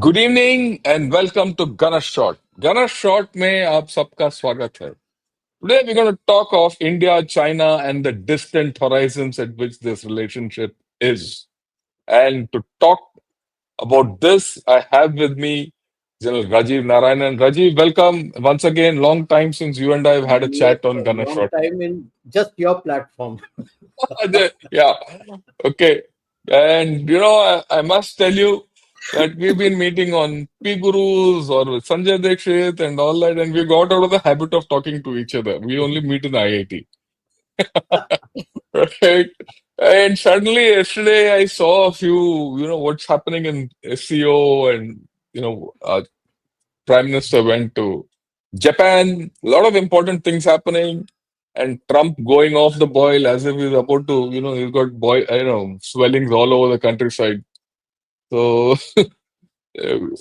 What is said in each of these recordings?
Good evening and welcome to Gunner Shot. Gunner Shot में आप सबका स्वागत है। Today we're going to talk of India, China, and the distant horizons at which this relationship is. And to talk about this, I have with me General Rajiv Narayanan. Rajiv, welcome once again. Long time since you and I have had a Yes, chat on a Gunner long Shot. time in just your platform. Yeah, okay. And I must tell you that we've been meeting on P Gurus or with Sanjay Dikshit and all that, and we got out of the habit of talking to each other. We only meet in IIT, right? And suddenly yesterday I saw a few, what's happening in SEO, and Prime Minister went to Japan. A lot of important things happening, and Trump going off the boil as if he's about to, he's got swellings all over the countryside. So,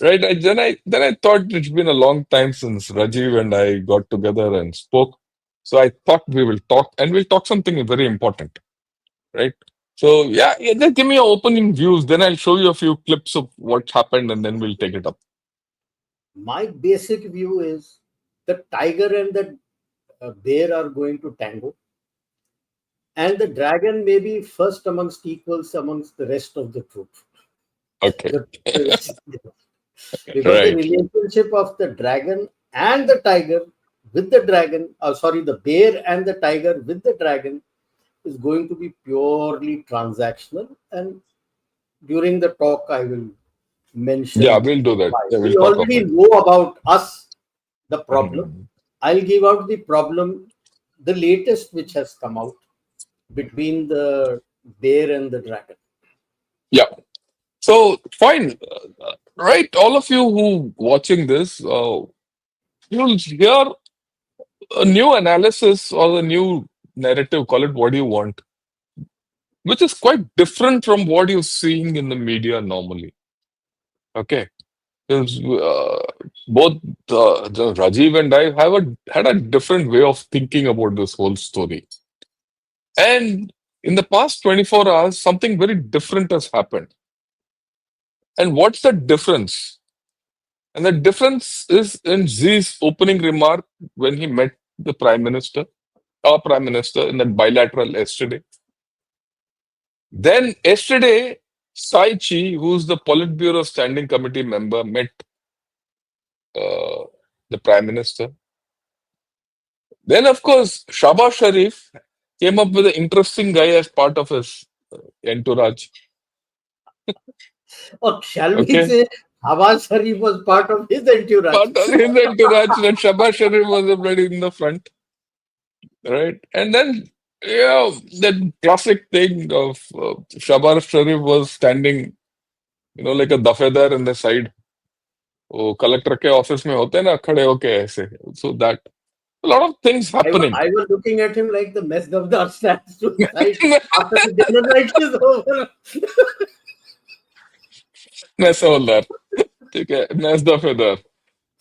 right, then I thought it's been a long time since Rajiv and I got together and spoke. So I thought we will talk, and we'll talk something very important, right? So yeah, just give me your opening views. Then I'll show you a few clips of what happened, and then we'll take it up. My basic view is the tiger and the bear are going to tango, and the dragon may be first amongst equals amongst the rest of the troop. Okay, The- because the right. relationship of the dragon and the tiger with the dragon, sorry, the bear and the tiger with the dragon is going to be purely transactional. And during the talk, I will Yeah, mention we'll do that. why. Yeah, we'll We talk of already it. know about us, the problem. Mhm. I'll give out the problem, the latest which has come out between the bear and the dragon. Yeah. So fine, right? All of you who watching this, you'll hear a new analysis or a new narrative, call it what you want, which is quite different from what you're seeing in the media normally. Okay. Because both Rajiv and I had a different way of thinking about this whole story. And in the past 24 hours, something very different has happened. And what's the difference? And the difference is in Xi's opening remark when he met the Prime Minister, our Prime Minister, in that bilateral yesterday. Then yesterday, Sai Chi, who's the Politburo Standing Committee member, met uh, the Prime Minister. Then, of course, Shahbaz Sharif came up with an interesting guy as part of his entourage. Or shall we Okay. say, Hawaz Sharif was part of his entourage? Part of his entourage, that Shahbaz Sharif was already in the front. Right? And then, that classic thing of Shahbaz Sharif was standing, like a dafedar in the side. वो collector के office में होते हैं ना खड़े होके ऐसे so that a lot of things happening. I was looking at him like the mess Gavdar stands to the side after the dinner night is over. Nessa holder ठीक है Ness dafedar.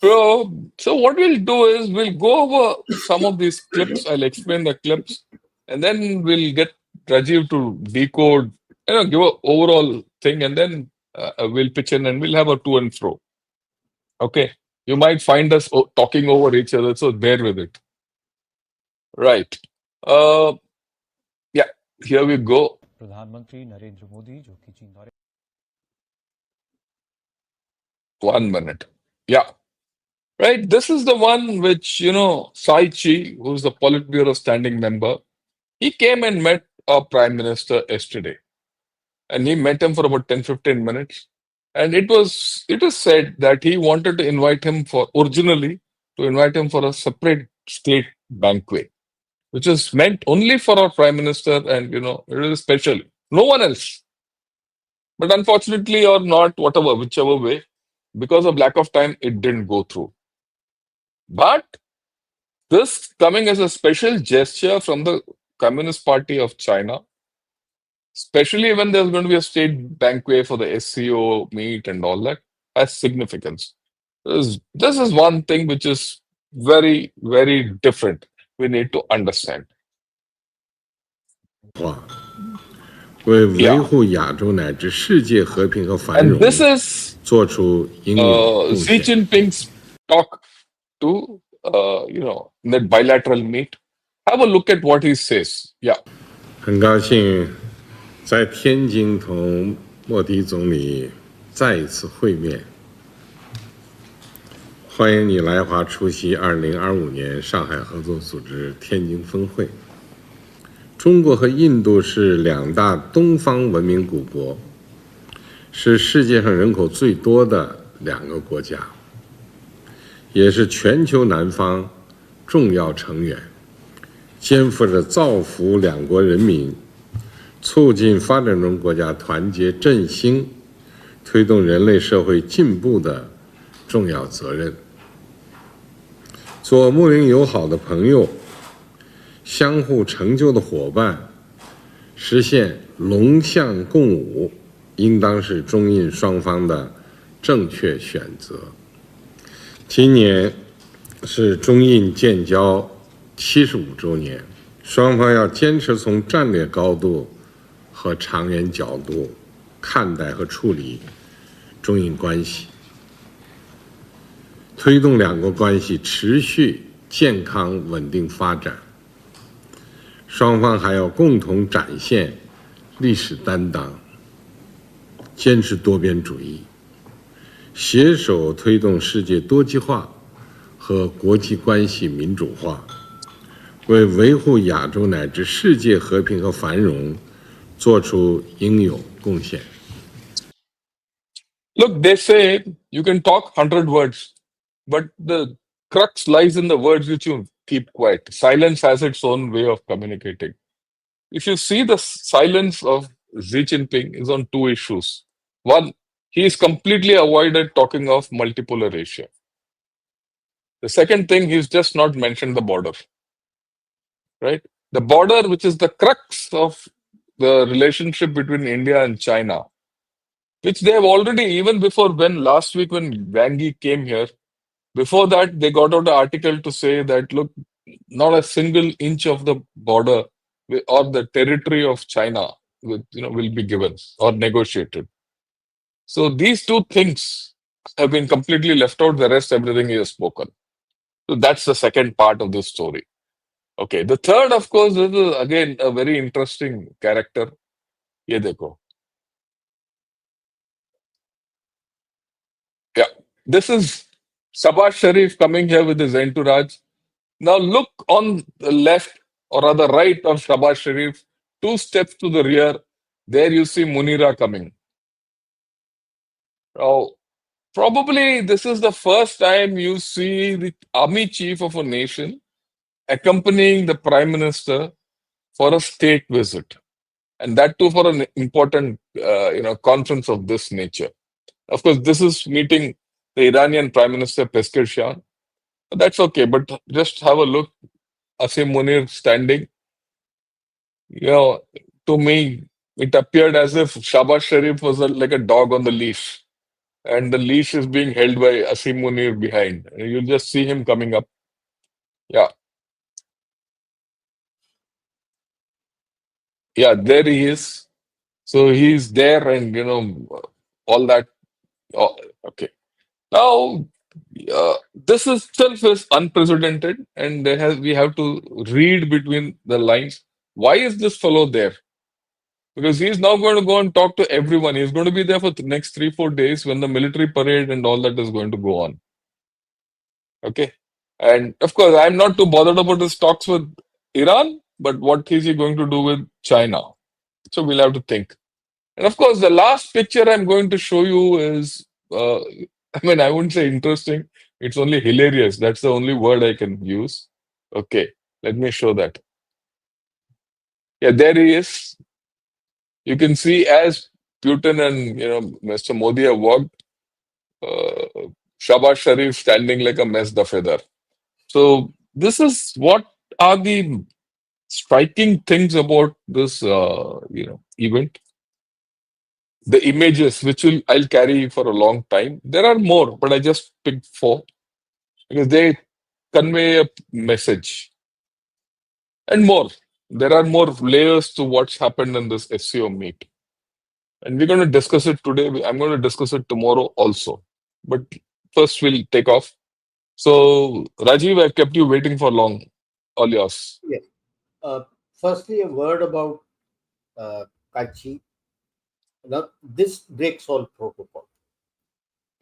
So what we'll do is we'll go over some of these clips. I'll explain the clips, and then we'll get Rajiv to decode, give a overall thing, and then we'll pitch in and we'll have a to and fro. Okay. You might find us talking over each other, so bear with it. Right. Uh, yeah, here we go. प्रधानमंत्री नरेंद्र मोदी जो कि चीन दौरे 1 minute. Yeah. Right. This is the one which, Sai Chi, who's the Politburo standing member, he came and met our Prime Minister yesterday. And he met him for about 10-15 minutes. And it is said that he wanted to invite him for a separate state banquet, which is meant only for our Prime Minister, and it is special. No one else. But unfortunately, or not, whichever way, because of lack of time, it didn't go through. But this coming as a special gesture from the Communist Party of China, especially when there's going to be a state banquet for the SCO meet and all that, has significance. This is one thing which is very, very different. We need to understand. 为维护亚洲乃至世界和平和繁 And 荣 this is 做出应有贡 Xi 献。 Jinping's talk to, in that bilateral meet. Have a look at what he says. Yeah. 很高兴在天津同莫迪总理再一次会面，欢迎你来华出席2025年上海合作组织天津峰会。中国和印度是两大东方文明古国，是世界上人口最多的两个国家，也是全球南方重要成员，肩负着造福两国人民、促进发展中国家团结振兴、推动人类社会进步的重要责任。做睦邻友好的朋友，相互成就的伙伴，实现龙象共舞，应当是中印双方的正确选择。今年是中印建交75周年，双方要坚持从战略高度和长远角度看待和处理中印关系，推动两国关系持续健康稳定发展。双方还要共同展现历史担当，坚持多边主义，携手推动世界多极化和国际关系民主化，为维护亚洲乃至世界和平和繁荣做出应有贡献。 Look, they say you can talk 100 words, but the crux lies in the words which you keep quiet. Silence has its own way of communicating. If you see the silence of Xi Jinping is on two issues. One, he has completely avoided talking of multipolar Asia. The second thing, he's just not mentioned the border, right? The border, which is the crux of the relationship between India and China, which they have already, even before when last week when Wang Yi came here, before that, they got out an article to say that, look, not a single inch of the border or the territory of China will be given or negotiated. So these two things have been completely left out. The rest, everything he has spoken. So that's the second part of this story. Okay. The third, of course, is again a very interesting character. Ye dekho. Yeah. This is Sabah Sharif coming here with his entourage. Now look on the left or rather right of Sabah Sharif, 2 steps to the rear. There you see Munira coming. Now, probably this is the first time you see the army chief of a nation accompanying the prime minister for a state visit, and that too for an important conference of this nature. Of course, this is meeting the Iranian Prime Minister Pezeshkian. That's okay, but just have a look. Asim Munir standing. To me, it appeared as if Shahbaz Sharif was like a dog on the leash, and the leash is being held by Asim Munir behind. You'll just see him coming up. Yeah. Yeah, there he is. So he's there, and all that. Oh, okay. Now, this itself is unprecedented, and we have to read between the lines. Why is this fellow there? Because he's now going to go and talk to everyone. He's going to be there for the next 3-4 days when the military parade and all that is going to go on. Okay. And of course, I'm not too bothered about his talks with Iran, but what is he going to do with China? So we'll have to think. And of course, the last picture I'm going to show you is, I wouldn't say interesting. It's only hilarious. That's the only word I can use. Okay. Let me show that. Yeah, there he is. You can see as Putin and Mr. Modi have walked, Shahbaz Sharif standing like a mess feather. So this is what are the striking things about this event. The images which I'll carry for a long time. There are more, but I just picked 4 because they convey a message and more. there are more layers to what's happened in this SCO meet. And we're going to discuss it today. I'm going to discuss it tomorrow also. But first, we'll take off. So, Rajiv, I kept you waiting for long. All yours. Yes. Firstly, a word about Kaichi. Now, this breaks all protocol.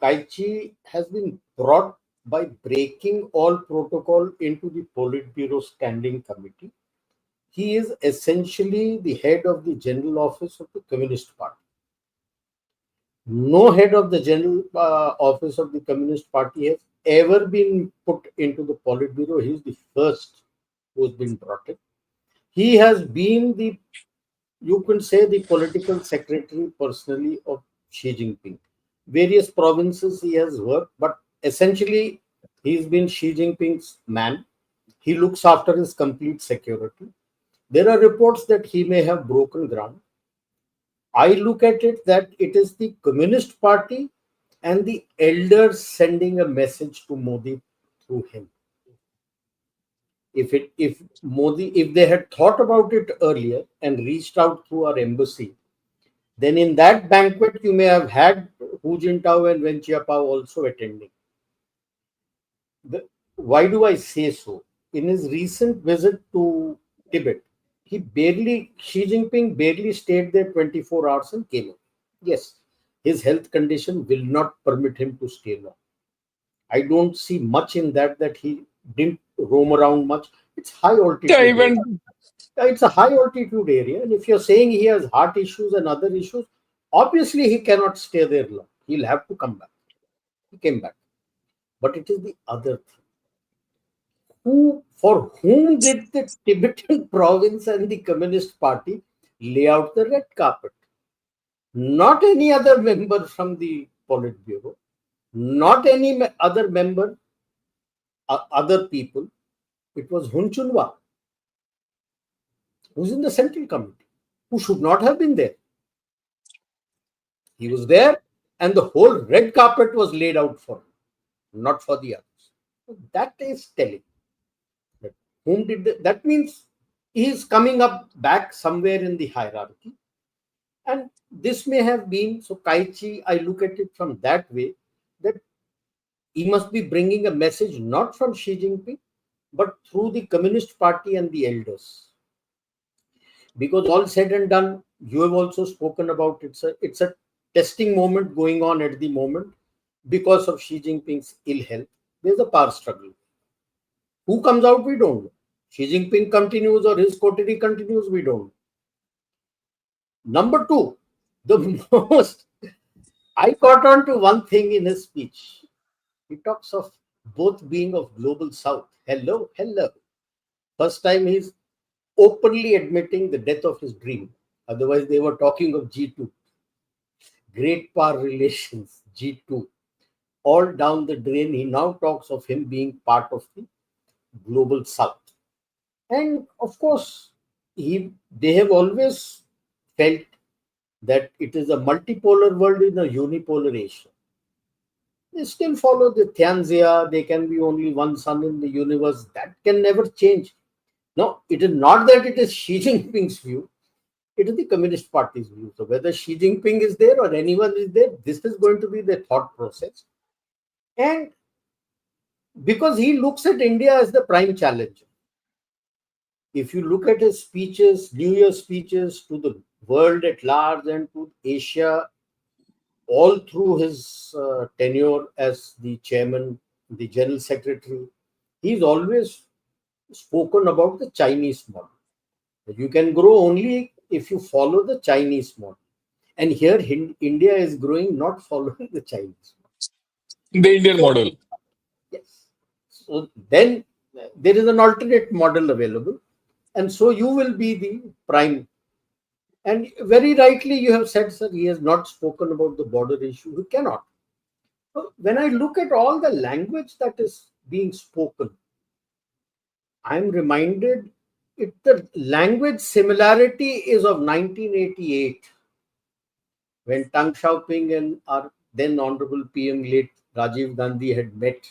Kaichi has been brought by breaking all protocol into the Politburo Standing Committee. He is essentially the head of the General Office of the Communist Party. No head of the General Office of the Communist Party has ever been put into the Politburo. He is the first who has been brought in. He has been the, you can say, the political secretary personally of Xi Jinping. Various provinces he has worked, but essentially he's been Xi Jinping's man. He looks after his complete security. There are reports that he may have broken ground. I look at it that it is the Communist Party and the elders sending a message to Modi through him. If they had thought about it earlier and reached out through our embassy, then in that banquet you may have had Hu Jintao and Wen Jiabao also attending. Why do I say so? In his recent visit to Tibet, Xi Jinping barely stayed there 24 hours and came in. Yes, his health condition will not permit him to stay long. I don't see much in that he didn't roam around much. It's high altitude. Yeah, even It's a high altitude area, and if you're saying he has heart issues and other issues, obviously he cannot stay there long. He'll have to come back. He came back. But it is the other thing. For whom did the Tibetan province and the Communist Party lay out the red carpet? Not any other member from the Politburo, not any other member, other people. It was Hun Chunwa, who's in the Central Committee, who should not have been there. He was there, and the whole red carpet was laid out for him, not for the others. That is telling. Whom did that means he is coming up back somewhere in the hierarchy. And this may have been, so Kaichi, I look at it from that way, that he must be bringing a message not from Xi Jinping, but through the Communist Party and the elders. Because all said and done, you have also spoken about it's a testing moment going on at the moment because of Xi Jinping's ill health. There's a power struggle. Who comes out, we don't know. Xi Jinping continues or his coterie continues, we don't know. Number two, I caught on to one thing in his speech. He talks of both being of global south. Hello. First time he's openly admitting the death of his dream. Otherwise, they were talking of G2. Great power relations, G2. All down the drain. He now talks of him being part of the global south. And of course, they have always felt that it is a multipolar world in a unipolar Asia. They still follow the Tianzia. There can be only one sun in the universe. That can never change. No, it is not that it is Xi Jinping's view. It is the Communist Party's view. So whether Xi Jinping is there or anyone is there, this is going to be the thought process. And because he looks at India as the prime challenger. If you look at his speeches, New Year speeches to the world at large and to Asia, all through his tenure as the chairman, the general secretary, he's always spoken about the Chinese model. You can grow only if you follow the Chinese model. And here India is growing not following the Chinese model. The Indian model. Yes. So then there is an alternate model available. And so you will be the prime. And very rightly you have said, sir, he has not spoken about the border issue. He cannot. So when I look at all the language that is being spoken, I'm reminded the language similarity is of 1988, when Tang Xiaoping and our then Honorable PM late Rajiv Gandhi had met.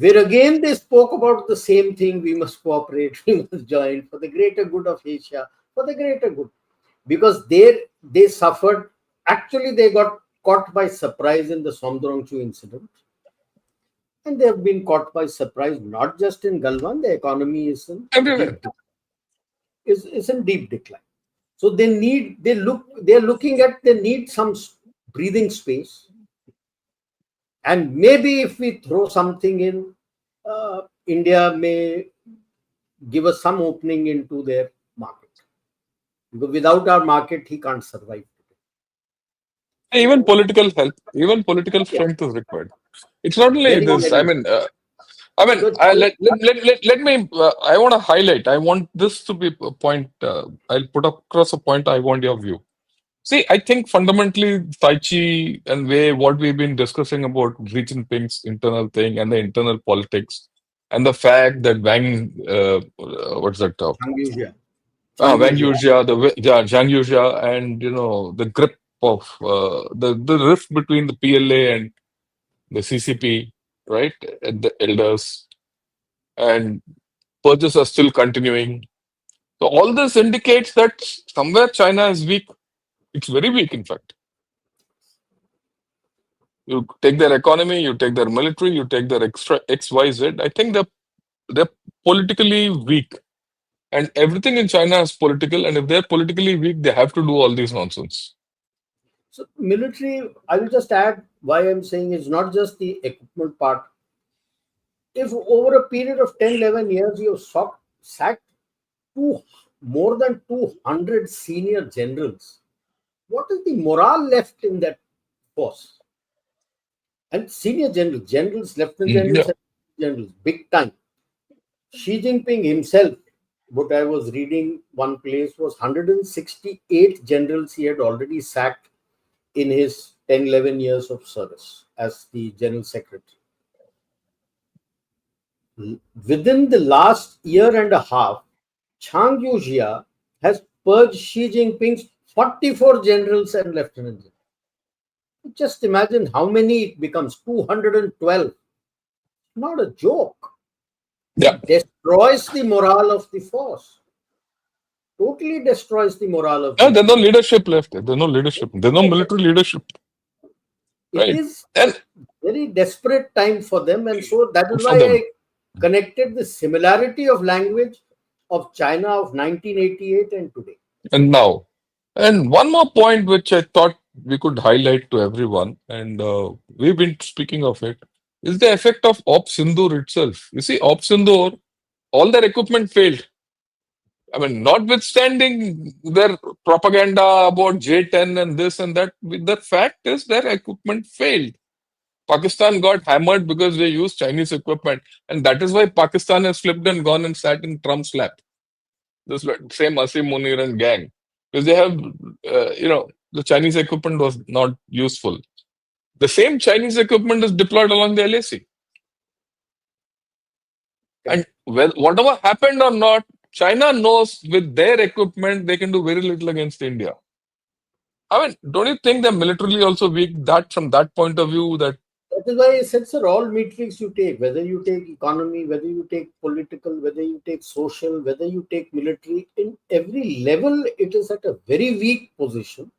where again they spoke about the same thing: we must cooperate, we must join for the greater good of Asia, for the greater good. Because they suffered, actually they got caught by surprise in the Somdrongchu incident. And they have been caught by surprise, not just in Galwan, the economy is in Everywhere. is in deep decline. So they need some breathing space. And maybe if we throw something in, India may give us some opening into their market. Because without our market, he can't survive. Even political help, even political strength is required. It's not only Very, this. very. Because Let me. I want to highlight. I want this to be a point. I'll put across a point. I want your view. See, I think fundamentally, Tai Chi and way what we've been discussing about Xi Jinping's internal thing and the internal politics, and the fact that what's that? Wang Yuzhia, Zhang Yuzhia, and the grip of the rift between the PLA and the CCP, right? And the elders, and purges are still continuing. So all this indicates that somewhere China is weak. It's very weak, in fact. You take their economy, you take their military, you take their extra XYZ. I think they're politically weak. And everything in China is political. And if they're politically weak, they have to do all these nonsense. So military, I will just add why I'm saying it's not just the equipment part. If over a period of 10, 11 years, you have sacked more than 200 senior generals, what is the morale left in that force? And senior generals, lieutenant generals, and generals, big time. Xi Jinping himself, what I was reading one place, was 168 generals he had already sacked in his 10, 11 years of service as the general secretary. Within the last year and a half, Zhang Yuzhia has purged Xi Jinping's 44 generals and lieutenant generals. Just imagine how many it becomes, 212. Not a joke. Yeah. It destroys the morale of the force. Totally destroys the morale of the There's no leadership left. There's no leadership. There's no military leadership. Right. It is a very desperate time for them. And so that is why I connected the similarity of language of China of 1988 and today. And now. And one more point which I thought we could highlight to everyone, and we've been speaking of it, is the effect of Op Sindoor itself. You see, Op Sindoor, all their equipment failed. I mean, notwithstanding their propaganda about J-10 and this and that, the fact is their equipment failed. Pakistan got hammered because they used Chinese equipment, and that is why Pakistan has flipped and gone and sat in Trump's lap. This same Asim Munir and gang. Because they have, the Chinese equipment was not useful. The same Chinese equipment is deployed along the LAC. And whatever happened or not, China knows with their equipment, they can do very little against India. I mean, don't you think they're militarily also weak from that point of view? That is why I said, sir, all metrics you take, whether you take economy, whether you take political, whether you take social, whether you take military, in every level, it is at a very weak position.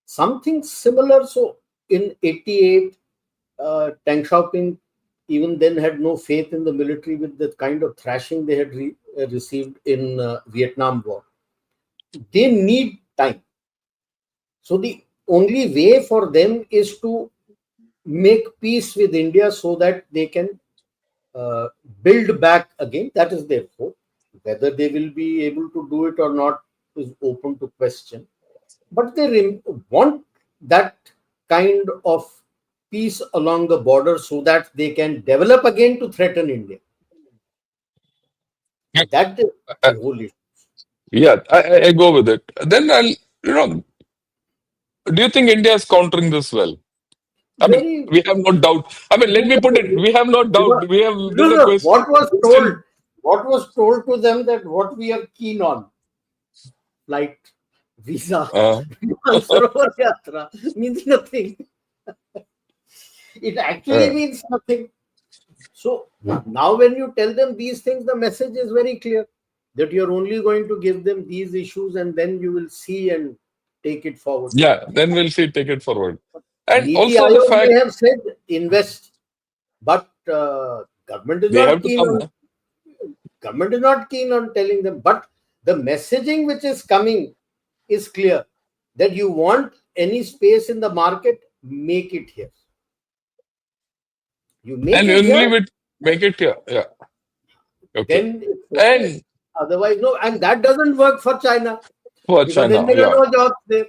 Something similar. So in 88, Deng Xiaoping even then had no faith in the military with the kind of thrashing they had received in Vietnam War. They need time. So the only way for them is to make peace with India so that they can build back again. That is their hope. Whether they will be able to do it or not is open to question. But they want that kind of peace along the border so that they can develop again to threaten India. That is the whole issue. Yeah, I go with it. Then do you think India is countering this well? I mean, we have no doubt. I mean, let me put it. We have no doubt. We have what was told to them that what we are keen on, flight, visa, means nothing. It actually means nothing. So now when you tell them these things, the message is very clear that you're only going to give them these issues and then you will see and take it forward. Yeah, then we'll see, take it forward. And Niti also the Aayog fact may have said invest, but government is they have not to keen come. on telling them. But the messaging which is coming is clear that you want any space in the market, make it here. You make And it only here, with make it here. Yeah. Okay. then it's okay. And Otherwise, no. And that doesn't work for China for because then China, there are yeah, no jobs there.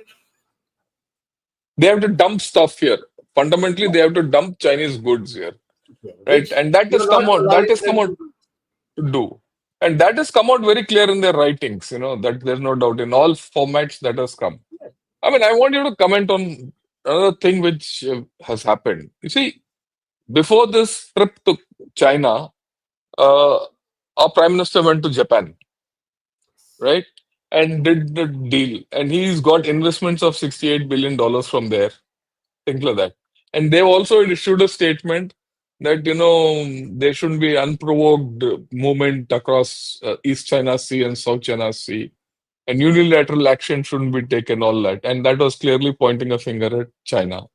they have to dump stuff here. Fundamentally, they have to dump Chinese goods here, right? Which And that has you're come not out. That allowing has come them out to do. to do. And that has come out very clear in their writings, that there's no doubt in all formats that has come. I mean, I want you to comment on another thing which has happened. You see, before this trip to China, uh, our prime minister went to Japan, right? And did the deal. And he's got investments of $68 billion from there, things like that. And they've also issued a statement that, there shouldn't be unprovoked movement across East China Sea and South China Sea. And unilateral action shouldn't be taken, all that. And that was clearly pointing a finger at China.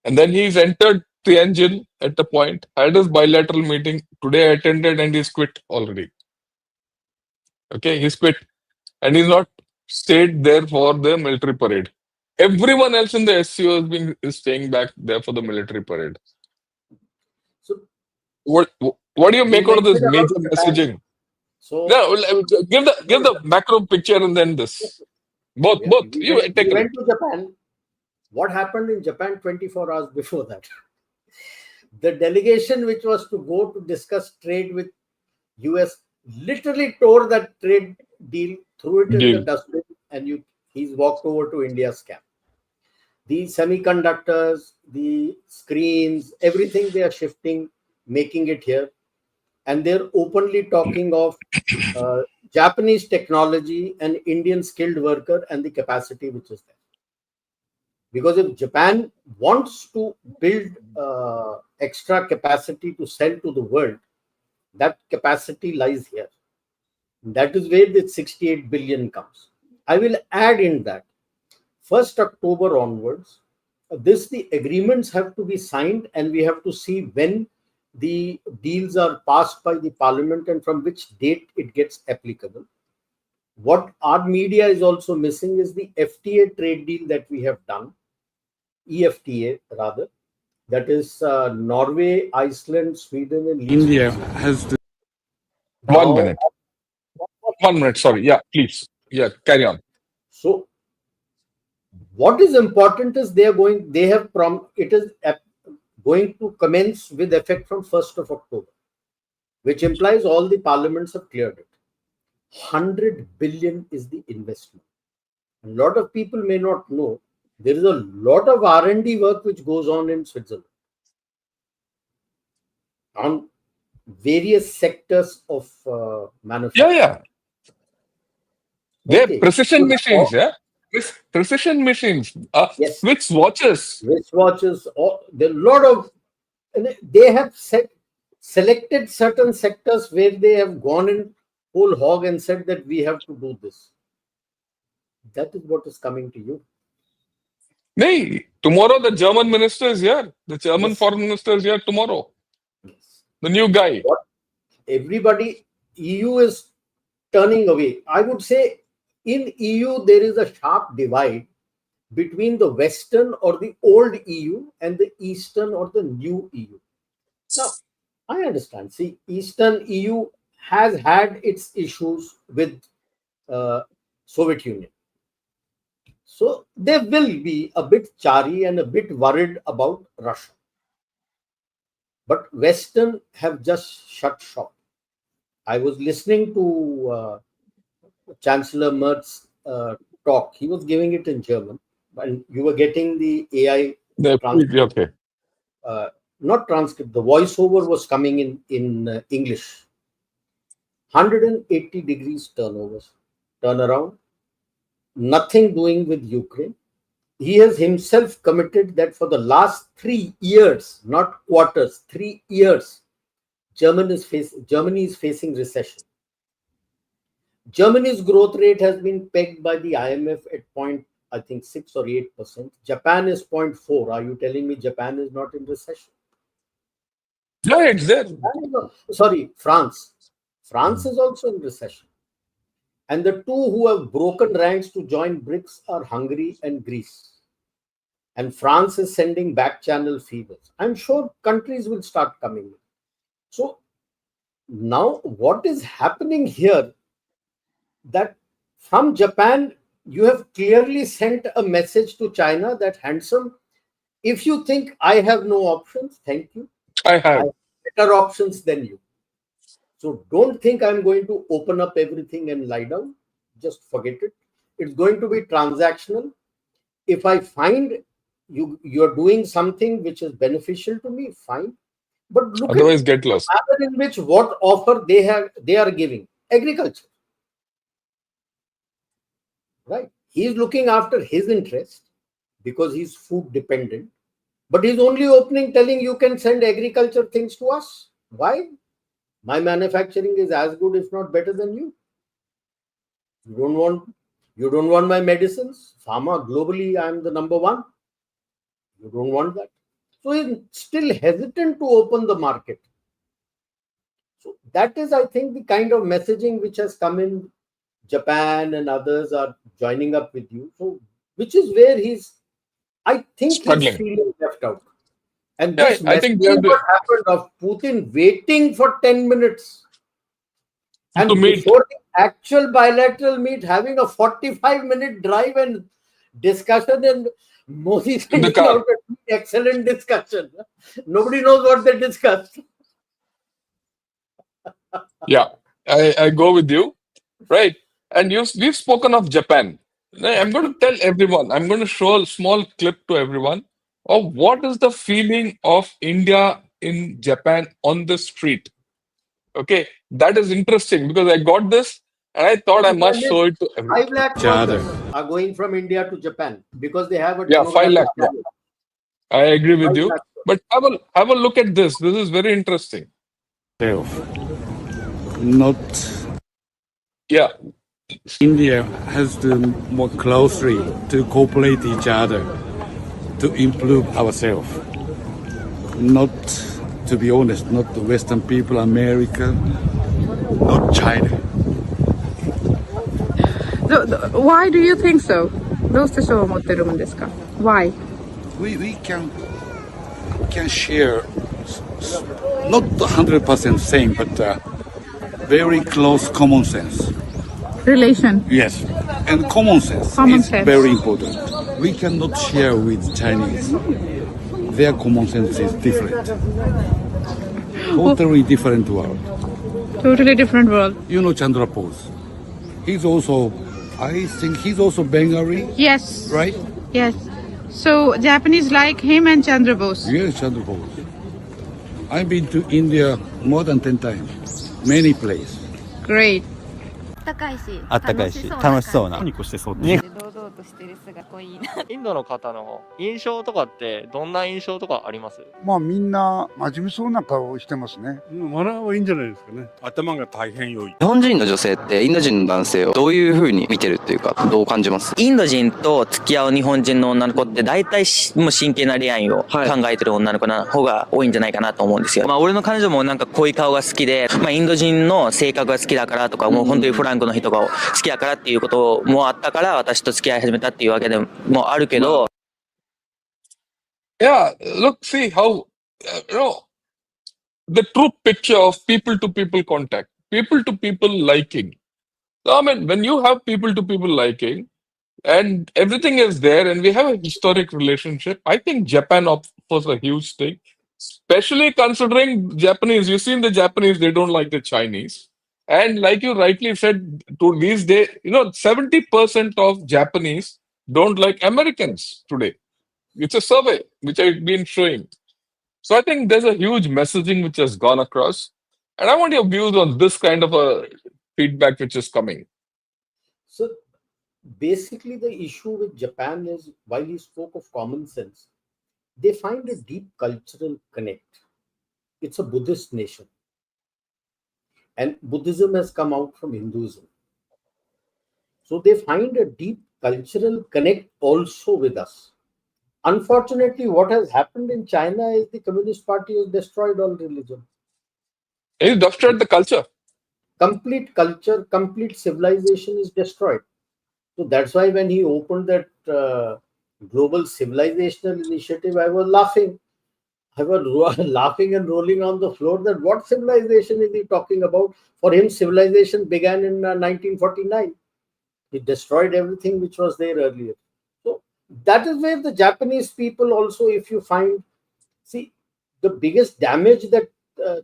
And then he's entered Tianjin at the point, had his bilateral meeting. Today I attended and he's quit already. Okay, he's quit. And he's not stayed there for the military parade. Everyone else in the SCO is staying back there for the military parade. So What do you you make out of this mentioned about major Japan. messaging? So No, give the macro picture and then this. Both. You take we a went to Japan. What happened in Japan 24 hours before that? The delegation which was to go to discuss trade with US literally tore that trade deal, threw it in the deal. dustbin, and he's walked over to India's camp. The semiconductors, the screens, everything they are shifting, making it here. And they're openly talking of Japanese technology and Indian skilled worker and the capacity which is there. Because if Japan wants to build extra capacity to sell to the world, that capacity lies here. That is where the 68 billion comes. I will add in that 1st October onwards, the agreements have to be signed, and we have to see when the deals are passed by the parliament and from which date it gets applicable. What our media is also missing is the FTA trade deal that we have done, EFTA rather, that is Norway, Iceland, Sweden, and India Liechtenstein. has 1 Now, minute. 1 minute, sorry. Yeah, please. Yeah, carry on. so what is important is it is going to commence with effect from 1st of October, which implies all the parliaments have cleared it. 100 billion is the investment. A lot of people may not know there is a lot of R&D work which goes on in Switzerland on various sectors of manufacturing. Yeah. They're Okay. precision machines, yeah? Precision machines. Yes. Swiss watches. Wristwatches. There are a lot of, and they have selected certain sectors where they have gone in whole hog and said that we have to do this. That is what is coming to you. Nay, tomorrow the German minister is here. The German Yes. foreign minister is here tomorrow. Yes. The new guy. What everybody, EU is turning away. I would say in EU there is a sharp divide between the Western or the old EU and the Eastern or the new EU. Now, I understand. See, Eastern EU has had its issues with Soviet Union. So they will be a bit chary and a bit worried about Russia. But Western have just shut shop. I was listening to Chancellor Merz talk. He was giving it in German, and you were getting the AI transcript. Okay. Not transcript. The voiceover was coming in English. 180 degrees turnaround. Nothing doing with Ukraine. He has himself committed that for the last 3 years, not quarters, 3 years, Germany is facing recession. Germany's growth rate has been pegged by the IMF at I think 6 or 8%. Japan is 0.4. Are you telling me Japan is not in recession? Yeah, it's there. Sorry, France. France is also in recession. And the two who have broken ranks to join BRICS are Hungary and Greece. And France is sending back channel fevers. I'm sure countries will start coming in. So now what is happening here, that from Japan, you have clearly sent a message to China that, handsome, if you think I have no options, thank you. I I have. have better options than you. So don't think I'm going to open up everything and lie down. Just forget it. It's going to be transactional. If I find you're doing something which is beneficial to me, fine. But look Otherwise, at get lost. the manner in which what offer they are giving. Agriculture. Right? He's looking after his interest because he's food dependent. But he's only opening telling you can send agriculture things to us. Why? My manufacturing is as good, if not better than you. You don't want my medicines. Pharma, globally, I'm the number one. You don't want that. So he's still hesitant to open the market. So that is, I think, the kind of messaging which has come in. Japan and others are joining up with you. So which is where I think Struggling. he's feeling left out. And Yeah, this I think messaging what happened of Putin waiting for 10 minutes and to meet. before the actual bilateral meet, having a 45-minute drive and discussion, and Modi In the sending car. out an excellent discussion. Nobody knows what they discussed. Yeah, I go with you. Right. And we've spoken of Japan. I'm going to tell everyone, I'm going to show a small clip to everyone of what is the feeling of India in Japan on the street. Okay. That is interesting because I got this and I thought I must show it to everyone. 5 lakh workers are going from India to Japan because they have a Yeah, 5 lakh. demographic challenge. I agree with 5 you. lakh. But have a look at this. This is very interesting. Not Yeah. India has to more closely to cooperate each other to improve ourselves. Not, to be honest, not the Western people, America, not China. Why do you think so? どうしてそう思ってるんですか? Why? We can share not 100% same, but very close common sense. Relation. Yes, and common sense Common is sense. very important. We cannot share with Chinese. Their common sense is different. Totally different world. Totally different world. You know Chandra Bose. I think he's also Bengali, Yes. right? Yes. So Japanese like him and Chandra Bose. Yes, Chandra Bose. I've been to India more than 10 times. Many places. Great. あったかいしあったかいし楽しそうなニコしてそうって堂々としてる姿がかっこいいな。インドの方の印象とかってどんな印象とかあります？まあみんな真面目そうな顔をしてますね。マナーはいいんじゃないですかね。頭が大変良い。日本人の女性ってインド人の男性をどういう風に見てるっていうか、どう感じます？インド人と付き合う日本人の女の子って大体もう真剣な恋愛を考えてる女の子の方が多いんじゃないかなと思うんですよ。まあ俺の彼女もなんかこういう顔が好きで、まあインド人の性格が好きだからとか、もう本当にフランクの人が好きだからっていうこともあったから私と付き合い始めたっていうわけでもあるけど。Yeah, look, see how, the true picture of people to people contact, people to people liking. So, I mean, when you have people to people liking and everything is there and we have a historic relationship, I think Japan offers a huge thing, especially considering Japanese. You've seen the Japanese, they don't like the Chinese. And like you rightly said, to these days, 70% of Japanese don't like Americans today. It's a survey which I've been showing. So I think there's a huge messaging which has gone across. And I want your views on this kind of a feedback which is coming. So basically the issue with Japan is, while he spoke of common sense, they find a deep cultural connect. It's a Buddhist nation. and Buddhism has come out from Hinduism. So they find a deep cultural connect also with us. Unfortunately, what has happened in China is the Communist Party has destroyed all religion. It destroyed the culture. Complete culture, complete civilization is destroyed. So that's why when he opened that global civilizational initiative, I was laughing. I was laughing and rolling on the floor that what civilization is he talking about? For him, civilization began in 1949. He destroyed everything which was there earlier. So that is where the Japanese people also, if you find, see, the biggest damage that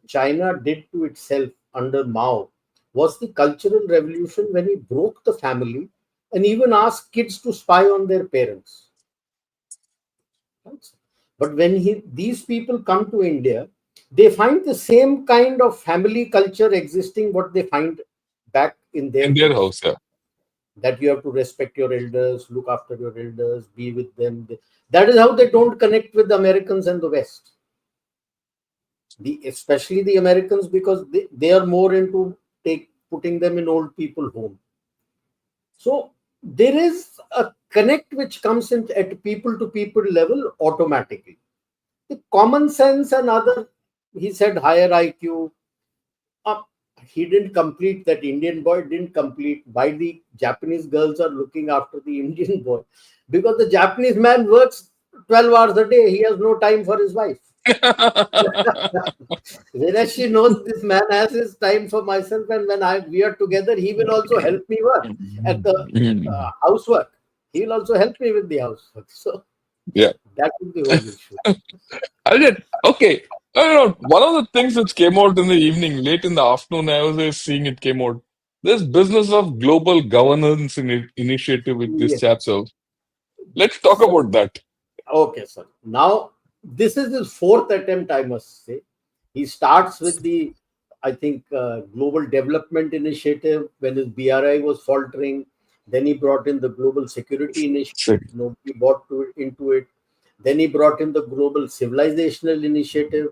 China did to itself under Mao was the cultural revolution when he broke the family and even asked kids to spy on their parents. But when these people come to India, they find the same kind of family culture existing what they find back in their house. Yeah. That you have to respect your elders, look after your elders, be with them. That is how they don't connect with the Americans and the West. Especially the Americans, because they are more into putting them in old people home. So there is a connect which comes in at people to people level automatically. The common sense and other, he said higher IQ. He didn't complete, that Indian boy didn't complete. Why the Japanese girls are looking after the Indian boy? Because the Japanese man works 12 hours a day. He has no time for his wife. Whereas she knows this man has his time for myself, and when we are together, he will also help me work at the housework. He will also help me with the housework. So yeah, that is the whole issue. I did. Okay. I don't know. One of the things which came out in the evening, late in the afternoon, I was seeing it came out. This business of global governance initiative with this chap. So let's talk about that. Okay, sir. Now, this is his fourth attempt, I must say. He starts with the, I think, Global Development Initiative when his BRI was faltering. Then he brought in the Global Security Initiative. Nobody bought into it. Then he brought in the Global Civilizational Initiative.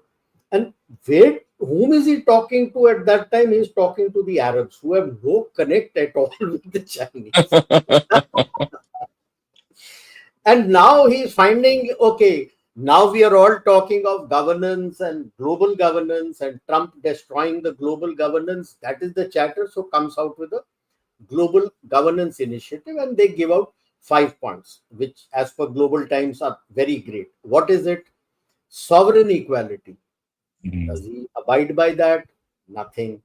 And whom is he talking to at that time? He's talking to the Arabs, who have no connect at all with the Chinese. And now he's finding, okay, now we are all talking of governance and global governance and Trump destroying the global governance. That is the chatter. So comes out with a global governance initiative, and they give out 5 points, which as per Global Times are very great. What is it? Sovereign equality. Does he abide by that? Nothing.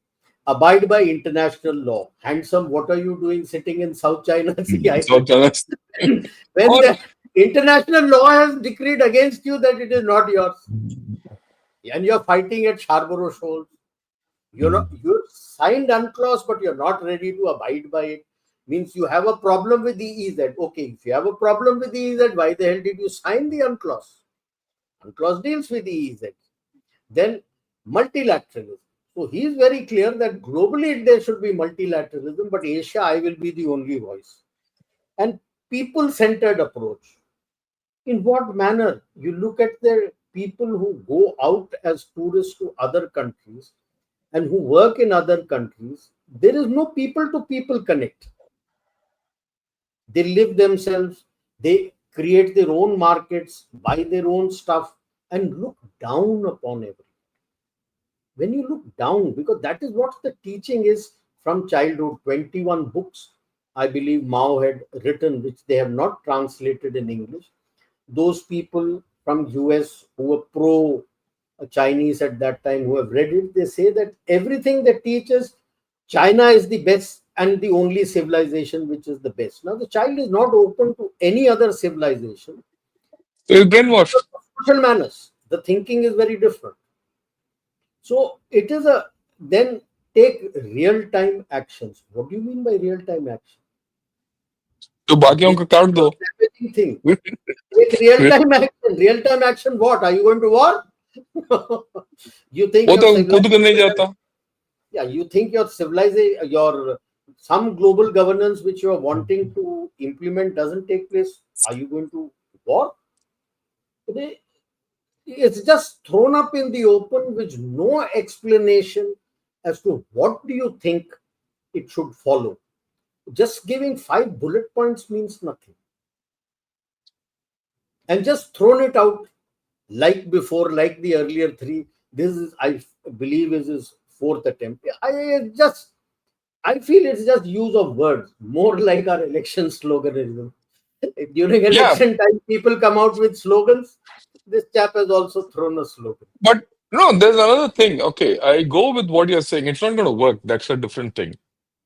Abide by international law. Handsome, what are you doing sitting in South China Sea? South China. When the international law has decreed against you that it is not yours, and you're fighting at Scarborough Shoals, you're signed UNCLOS, but you're not ready to abide by it. Means you have a problem with the EEZ. Okay, if you have a problem with the EEZ, why the hell did you sign the UNCLOS? UNCLOS deals with the EEZ. Then multilateralism. So he is very clear that globally there should be multilateralism, but Asia, I will be the only voice. And people-centered approach. In what manner? You look at the people who go out as tourists to other countries and who work in other countries, there is no people-to-people connect. They live themselves, they create their own markets, buy their own stuff, and look down upon everything. When you look down, because that is what the teaching is from childhood, 21 books, I believe Mao had written, which they have not translated in English. Those people from US who were pro Chinese at that time, who have read it, they say that everything that teaches China is the best and the only civilization which is the best. Now, the child is not open to any other civilization. So he's brainwashed. Social manners. The thinking is very different. So it is then take real-time actions. What do you mean by real-time action? तो बाकियों को काट दो. Take real-time action. Real-time action what? Are you going to war? You think वो तो खुद करने जाता. Yeah, you think your civilization, some global governance which you are wanting to implement doesn't take place. Are you going to war? It's just thrown up in the open with no explanation as to what do you think it should follow. Just giving 5 bullet points means nothing. And just thrown it out like before, like the earlier 3. This is, I believe, is his 4th attempt. I feel it's just use of words, more like our election sloganism. During election time, people come out with slogans. This chap has also thrown a slogan. But no, there's another thing. Okay, I go with what you're saying. It's not going to work. That's a different thing.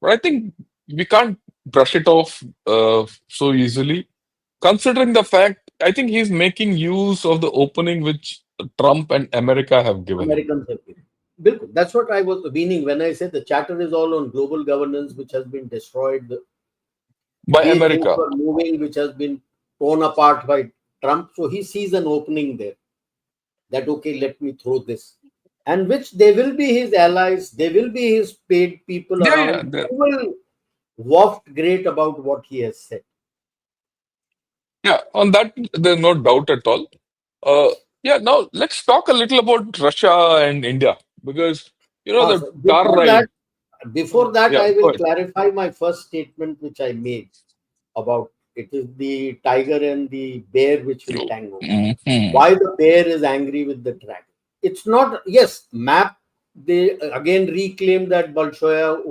But I think we can't brush it off so easily. Considering the fact, I think he's making use of the opening which Trump and America have given him. Americans have given. That's what I was meaning when I said the chatter is all on global governance, which has been destroyed By way America. things were moving, which has been torn apart by Trump. So he sees an opening there. That, okay, let me throw this. And which they will be his allies, they will be his paid people around who will waft great about what he has said. Yeah, on that, there's no doubt at all. Now let's talk a little about Russia and India, because, the car ride. Before that, I go will ahead. clarify my first statement, which I made about it is the tiger and the bear which will tango. Why the bear is angry with the dragon. It's not, yes, map, they again reclaim that Bolshoya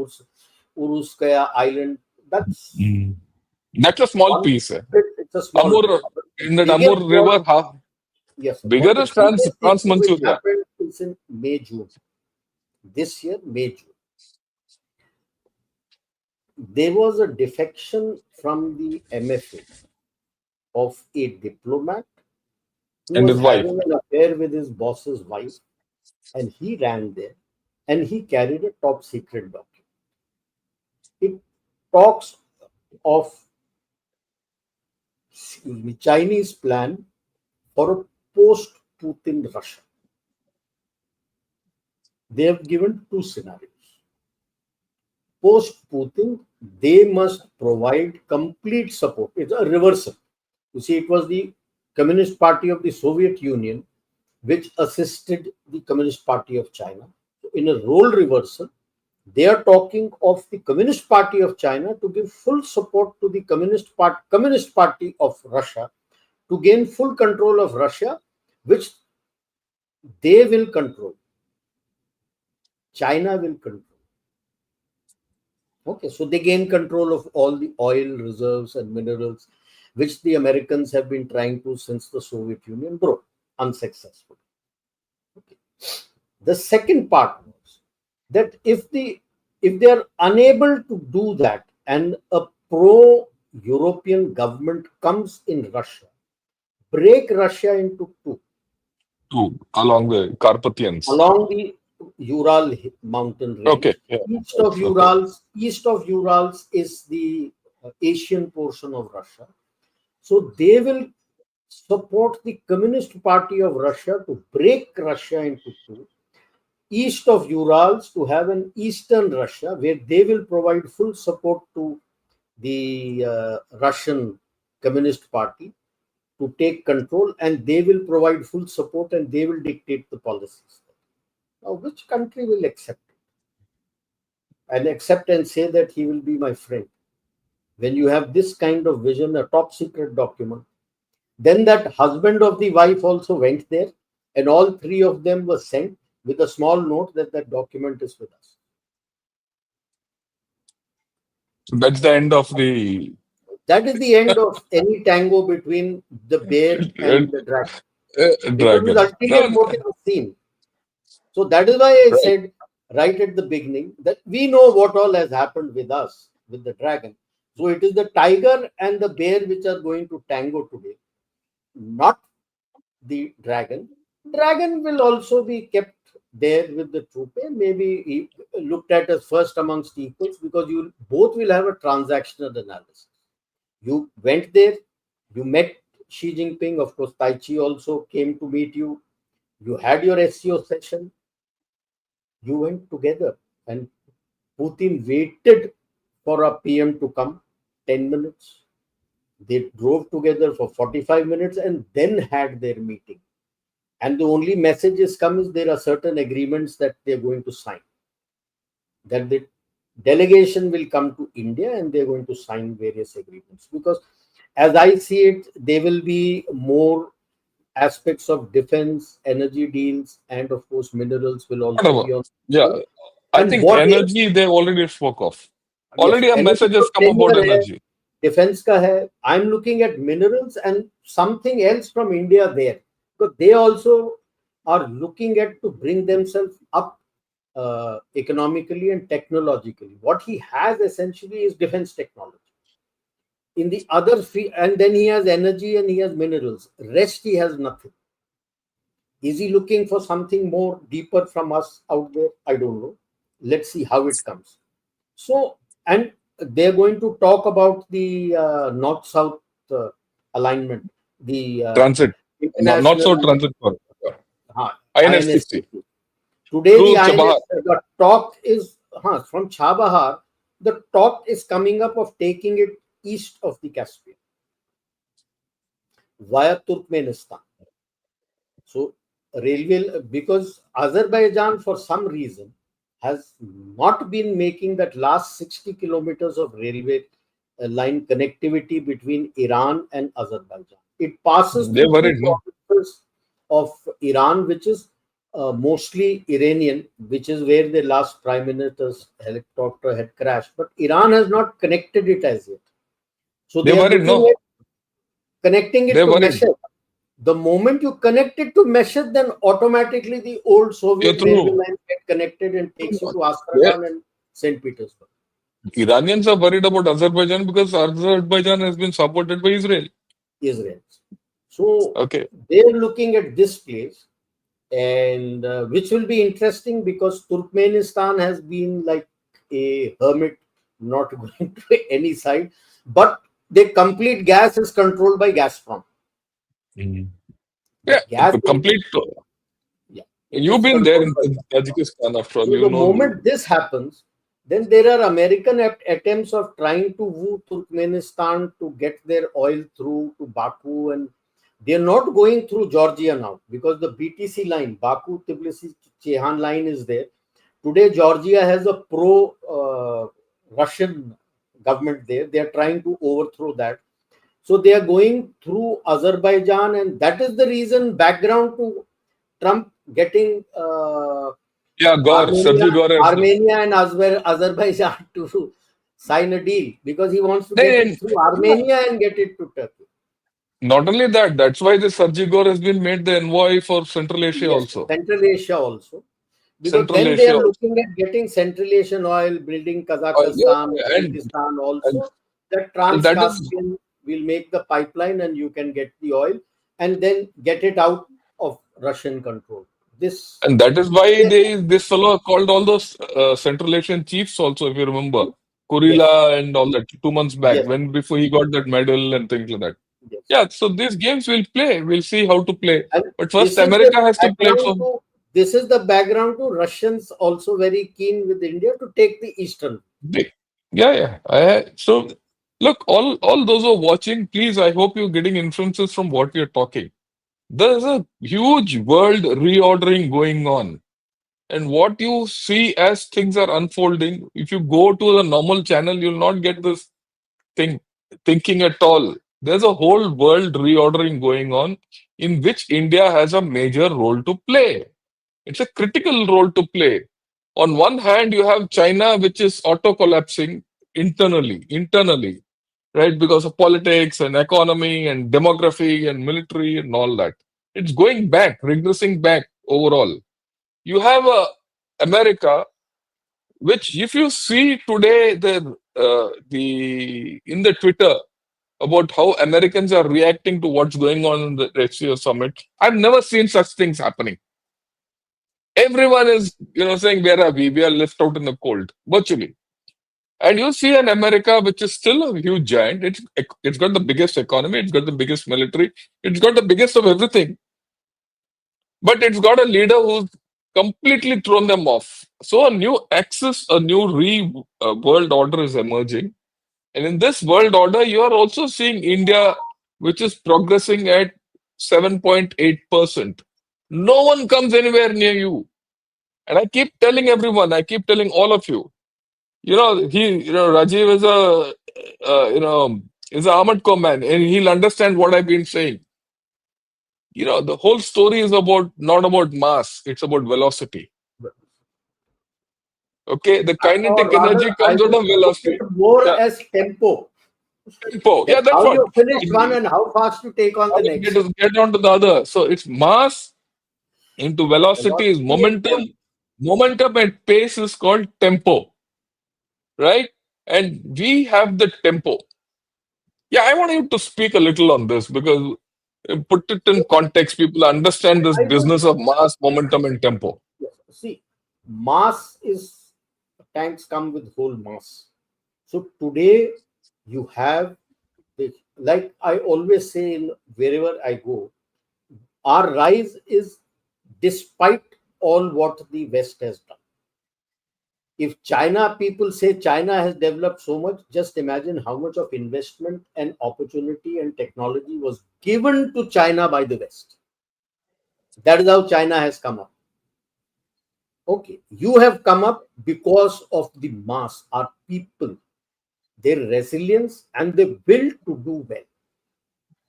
Uruskaya island. That's a small piece. It's a small Amur, in the Amur River, yes, bigger is Trans-Manchuria. happened is in May, June. This year, May, June. There was a defection from the MFA of a diplomat who and was his wife. having an affair with his boss's wife, and he ran there and he carried a top secret document. It talks of Chinese plan for a post-Putin Russia. They have given 2 scenarios. Post-Putin, they must provide complete support. It's a reversal. You see, it was the Communist Party of the Soviet Union which assisted the Communist Party of China. In a role reversal, they are talking of the Communist Party of China to give full support to the Communist Party of Russia to gain full control of Russia, which they will control. China will control. Okay, so they gain control of all the oil reserves and minerals, which the Americans have been trying to since the Soviet Union broke, unsuccessful. Okay. The second part was that if they are unable to do that and a pro-European government comes in Russia, break Russia into 2. Along the Carpathians. Along the Ural mountain range. Okay. Yeah. East of Urals is the Asian portion of Russia. So they will support the Communist Party of Russia to break Russia into 2. East of Urals to have an Eastern Russia where they will provide full support to the Russian Communist Party to take control, and they will provide full support and they will dictate the policies. Now, which country will accept it? And accept and say that he will be my friend? When you have this kind of vision, a top secret document, then that husband of the wife also went there, and all 3 of them were sent with a small note that that document is with us. That's the end of the... That is the end of any tango between the bear and the dragon. Because his ultimate motive was seen. So that is why I said right at the beginning that we know what all has happened with us, with the dragon. So it is the tiger and the bear which are going to tango today, not the dragon. Dragon will also be kept there with the troop. Maybe he looked at as first amongst equals, because you both will have a transactional analysis. You went there, you met Xi Jinping, of course, Tai Chi also came to meet you. You had your SEO session. You went together, and Putin waited for a PM to come 10 minutes. They drove together for 45 minutes and then had their meeting. And the only messages come is there are certain agreements that they're going to sign. that the delegation will come to India and they're going to sign various agreements. Because as I see it, there will be more aspects of defense, energy deals, and of course minerals will also Whatever. be on. Yeah, I And think what else? energy they already spoke of. Yes, Already a energy message has to come about premier hai, energy. defense ka hai. I'm looking at minerals and something else from India there, because they also are looking at to bring themselves up economically and technologically. What he has essentially is defense technology. In the other field, and then he has energy and he has minerals. Rest he has nothing. Is he looking for something more deeper from us out there? I don't know. Let's see how it comes. So, and they're going to talk about the north-south alignment, the Transit. Not so international transit for INSTC. INSTC. Today, Through the Chabahar. the talk is from Chabahar. The talk is coming up of taking it east of the Caspian via Turkmenistan. So, railway, because Azerbaijan for some reason has not been making that last 60 kilometers of railway line connectivity between Iran and Azerbaijan. It passes They through two worried, no? provinces of Iran, which is mostly Iranian, which is where the last prime minister's helicopter had crashed. But Iran has not connected it as yet. So They they are worried, looking no? at connecting it They to worried. Meshed. The moment you connect it to Meshed, then automatically the old You're Soviet railway through. line get connected and takes you to Yeah. Astrakhan and St. Petersburg. Iranians are worried about Azerbaijan because Azerbaijan has been supported by Israel. Israel. So Okay. they're looking at this place, and which will be interesting because Turkmenistan has been like a hermit, not going to any side, but the complete gas is controlled by Gazprom. The Yeah, gas, complete. yeah, it You've is been there controlled in by Gazprom. Tajikistan after all. So You the know. moment this happens, then there are American attempts of trying to woo Turkmenistan to get their oil through to Baku, and they're not going through Georgia now because the BTC line, Baku Tbilisi Ceyhan line, is there. Today, Georgia has a pro Russian government there. They are trying to overthrow that. So they are going through Azerbaijan, and that is the reason background to Trump getting Yeah, Gore, Sergey Gore has. Armenia and Azerbaijan to sign a deal because he wants to get Then, it through Armenia and get it to Turkey. not only that, that's why the Sergey Gore has been made the envoy for Central Asia Yes, also. Central Asia also. Because Central then they Asia are also. looking at getting Central Asian oil, building Yeah, Kazakhstan, and, Uzbekistan and, also. That and that is, Trans-Caspian will make the pipeline and you can get the oil and then get it out of Russian control. This, and that is why this fellow called all those Central Asian chiefs also, if you remember, yes, Kurila and all that 2 months back, yes, when before he got that medal and things like that. yes. Yeah, so these games will play. We'll see how to play. And But first, this is the America has to play background for. to this is the background to Russians also very keen with India to take the eastern. Yeah, yeah. So, look, all those who are watching, please, I hope you're getting influences from what we are talking. There's a huge world reordering going on. And what you see as things are unfolding, if you go to the normal channel, you'll not get this thing thinking at all. There's a whole world reordering going on in which India has a major role to play. It's a critical role to play. On one hand, you have China, which is auto collapsing internally, right? Because of politics and economy and demography and military and all that. It's going back, regressing back overall. You have America, which if you see today the in the Twitter about how Americans are reacting to what's going on in the SCO summit, I've never seen such things happening. Everyone is, saying, where are we? We are left out in the cold, virtually. And you see an America which is still a huge giant. It's got the biggest economy, it's got the biggest military, it's got the biggest of everything. But it's got a leader who's completely thrown them off. So a new axis, a new world order is emerging. And in this world order, you are also seeing India, which is progressing at 7.8%. No one comes anywhere near you. And I keep telling everyone, I keep telling all of you, Rajiv is is a Ahmad man, and he'll understand what I've been saying. The whole story is not about mass, it's about velocity. Okay, the kinetic Or rather, energy I comes out would of put velocity. it more Yeah, as tempo. tempo. Yeah, That that's how what. you finish one It, and how fast you take on the next. get on to the other. So it's mass into velocity is Velocity and momentum. tempo. Momentum and pace is called tempo, right? And we have the tempo. Yeah, I want you to speak a little on this because put it in context. People understand this I would business of mass, momentum, and tempo. see, mass is tanks come with whole mass. So today you have like I always say in wherever I go, our rise is despite all what the West has done. If China, people say China has developed so much, just imagine how much of investment and opportunity and technology was given to China by the West. That is how China has come up. Okay, you have come up because of the mass, our people, their resilience, and their will to do well.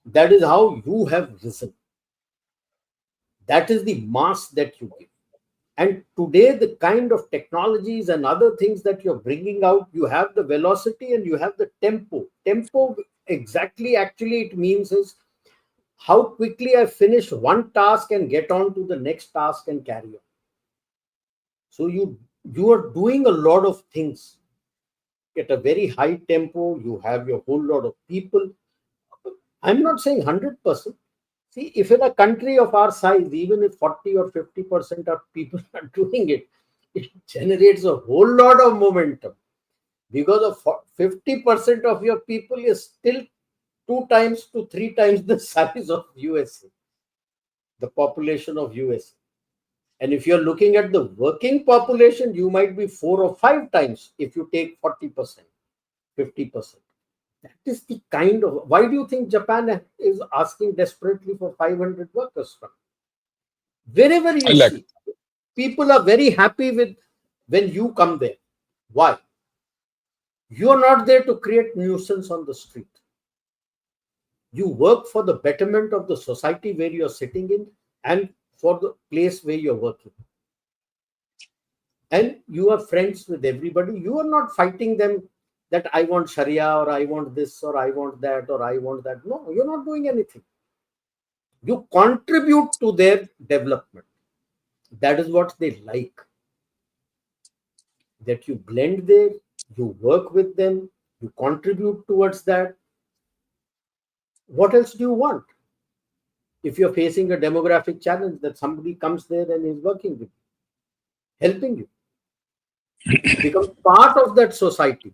That is how you have risen. That is the mass that you give. And today, the kind of technologies and other things that you're bringing out, you have the velocity and you have the tempo. Tempo, exactly, actually, it means is how quickly I finish one task and get on to the next task and carry on. So you are doing a lot of things at a very high tempo. You have your whole lot of people. I'm not saying 100%. See, if in a country of our size, even if 40 or 50% of people are doing it, it generates a whole lot of momentum because of 50% of your people is still 2 times to 3 times the size of USA, the population of USA. And if you're looking at the working population, you might be 4 or 5 times if you take 40%, 50%. That is the kind of. Why do you think Japan is asking desperately for 500 workers from? Wherever I you like. see, people are very happy with when you come there. Why? You are not there to create nuisance on the street. You work for the betterment of the society where you are sitting in and for the place where you're working. And you are friends with everybody. You are not fighting them that I want Sharia or I want this or I want that or I want that. No, you're not doing anything. You contribute to their development. That is what they like. That you blend there, you work with them, you contribute towards that. What else do you want? If you're facing a demographic challenge, that somebody comes there and is working with you, helping you, becomes part of that society,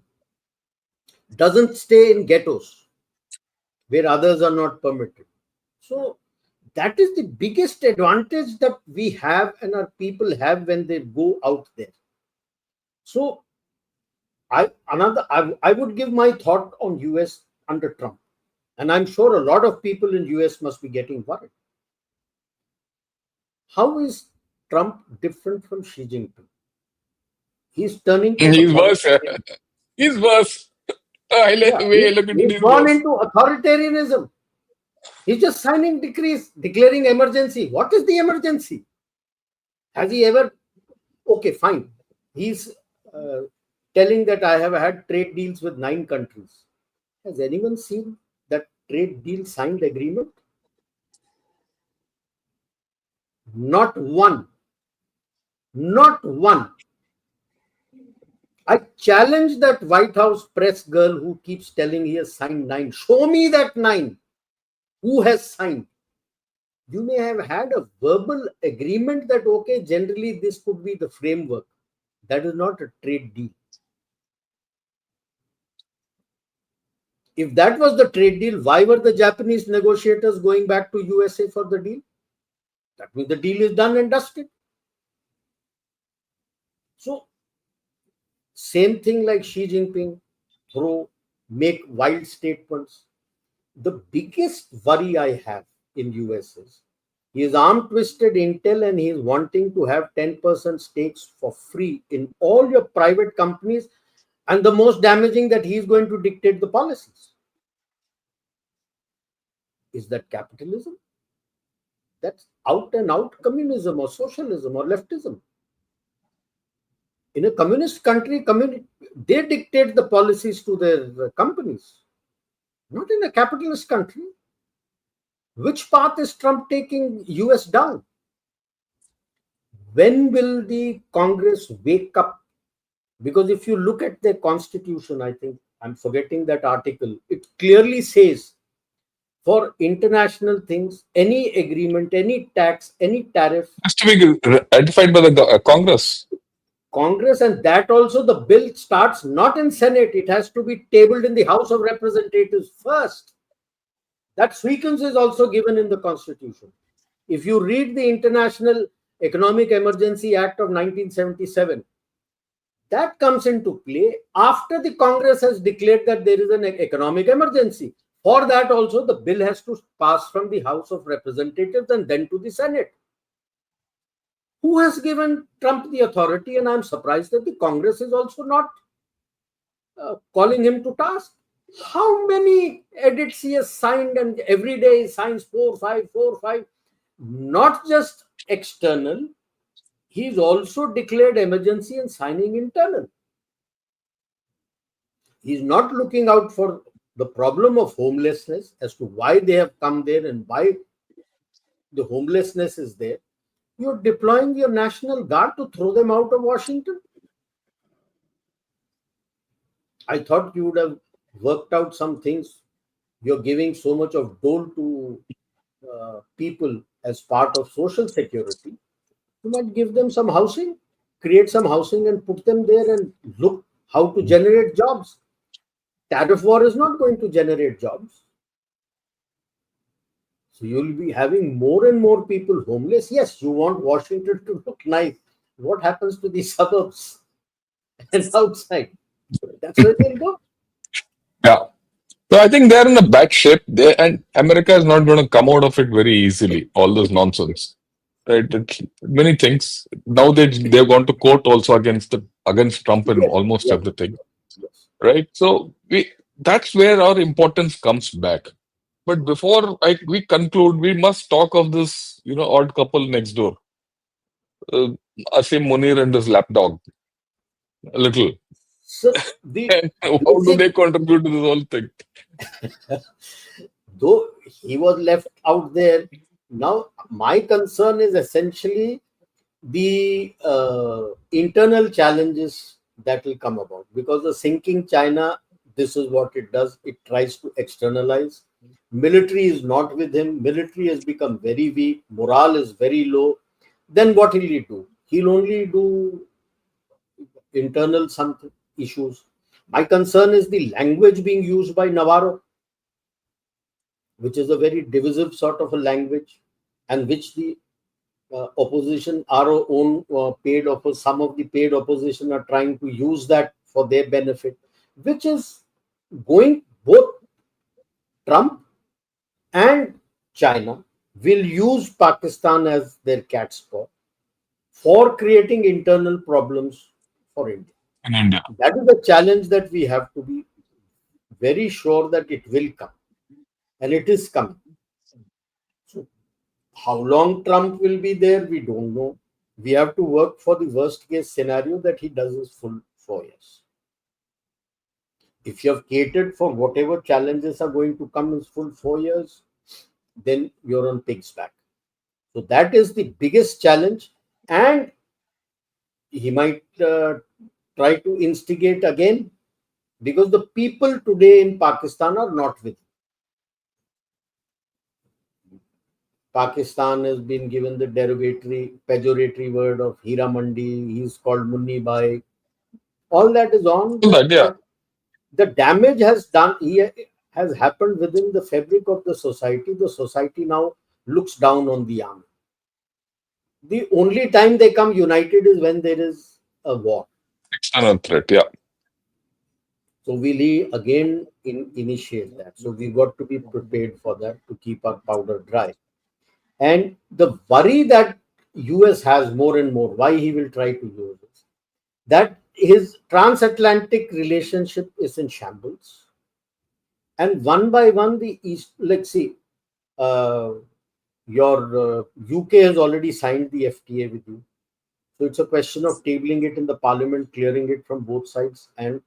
doesn't stay in ghettos where others are not permitted. So that is the biggest advantage that we have and our people have when they go out there. So I would give my thought on US under Trump, and I'm sure a lot of people in US must be getting worried. How is Trump different from Xi Jinping? He's turning to He's worse. authoritarianism. He's worse. Yeah, The way I look at it, he's he's gone worse. into authoritarianism. He's just signing decrees, declaring emergency. What is the emergency? Has he ever? Okay, fine. He's telling that I have had trade deals with 9 countries. Has anyone seen that trade deal signed agreement? Not one. Not one. I challenge that White House press girl who keeps telling he has signed 9. Show me that 9. Who has signed? You may have had a verbal agreement that, okay, generally this could be the framework. That is not a trade deal. If that was the trade deal, why were the Japanese negotiators going back to USA for the deal? That means the deal is done and dusted. So, same thing like Xi Jinping, make wild statements. The biggest worry I have in US is He is arm twisted Intel and he is wanting to have 10% stakes for free in all your private companies. And the most damaging, that he is going to dictate the policies. Is that capitalism? That's out and out communism or socialism or leftism. In a communist country, they dictate the policies to their companies. Not in a capitalist country. Which path is Trump taking US down? When will the Congress wake up? Because if you look at their constitution, I think I'm forgetting that article, it clearly says for international things, any agreement, any tax, any tariff has to be ratified by the Congress. Congress, and that also the bill starts not in Senate, it has to be tabled in the House of Representatives first. That sequence is also given in the Constitution. If you read the International Economic Emergency Act of 1977, that comes into play after the Congress has declared that there is an economic emergency. For that also, the bill has to pass from the House of Representatives and then to the Senate. Who has given Trump the authority? And I'm surprised that the Congress is also not calling him to task. How many edits he has signed, and every day he signs 4, 5, 4, 5. Not just external, he's also declared emergency and signing internal. He's not looking out for the problem of homelessness as to why they have come there and why the homelessness is there. You're deploying your National Guard to throw them out of Washington. I thought you would have worked out some things. You're giving so much of dole to people as part of social security. You might give them some housing, create some housing and put them there and look how to generate jobs. Tariff war is not going to generate jobs. So you'll be having more and more people homeless. Yes, you want Washington to look nice. What happens to the suburbs and outside? That's where they'll go. Yeah. So I think they're in a bad shape. And America is not going to come out of it very easily. All this nonsense. Right? Many things. Now they've gone to court also against Trump and almost everything. Yes. Right? So that's where our importance comes back. But before we conclude, we must talk of this, odd couple next door. Asim Munir and his lapdog. A little. So how do they contribute to this whole thing? Though he was left out there, now my concern is essentially the internal challenges that will come about, because the sinking China, this is what it does. It tries to externalize. Military is not with him. Military has become very weak. Morale is very low. Then what will he do? He'll only do internal something issues. My concern is the language being used by Navarro, which is a very divisive sort of a language, and which the opposition, our own some of the paid opposition are trying to use that for their benefit, which is going, both Trump and China will use Pakistan as their cat's paw for creating internal problems for India. In India. That is the challenge that we have to be very sure that it will come. And it is coming. So how long Trump will be there, we don't know. We have to work for the worst case scenario that he does his full 4 years. If you have catered for whatever challenges are going to come in full 4 years, then you're on pig's back. So that is the biggest challenge. And he might try to instigate again, because the people today in Pakistan are not with him. Pakistan has been given the pejoratory word of Hira Mandi. He's called Munni Bhai. All that is on. The damage has happened within the fabric of the society. The society now looks down on the army. The only time they come united is when there is a war. External threat, yeah. So we'll again initiate that. So we've got to be prepared for that, to keep our powder dry. And the worry that US has more and more, why he will try to use this, that his transatlantic relationship is in shambles. And one by one, the East, let's see, your UK has already signed the FTA with you. So it's a question of tabling it in the parliament, clearing it from both sides, and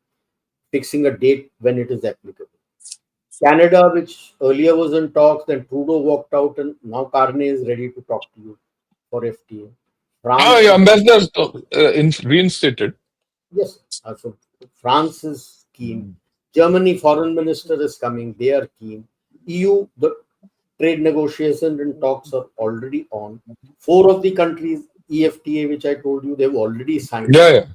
fixing a date when it is applicable. Canada, which earlier was in talks, then Trudeau walked out, and now Carney is ready to talk to you for FTA. France, Yeah, ambassador reinstated. yes, so France is keen. Germany foreign minister is coming; they are keen. EU, the trade negotiations and talks are already on. 4 of the countries, EFTA, which I told you, they've already signed. Yeah.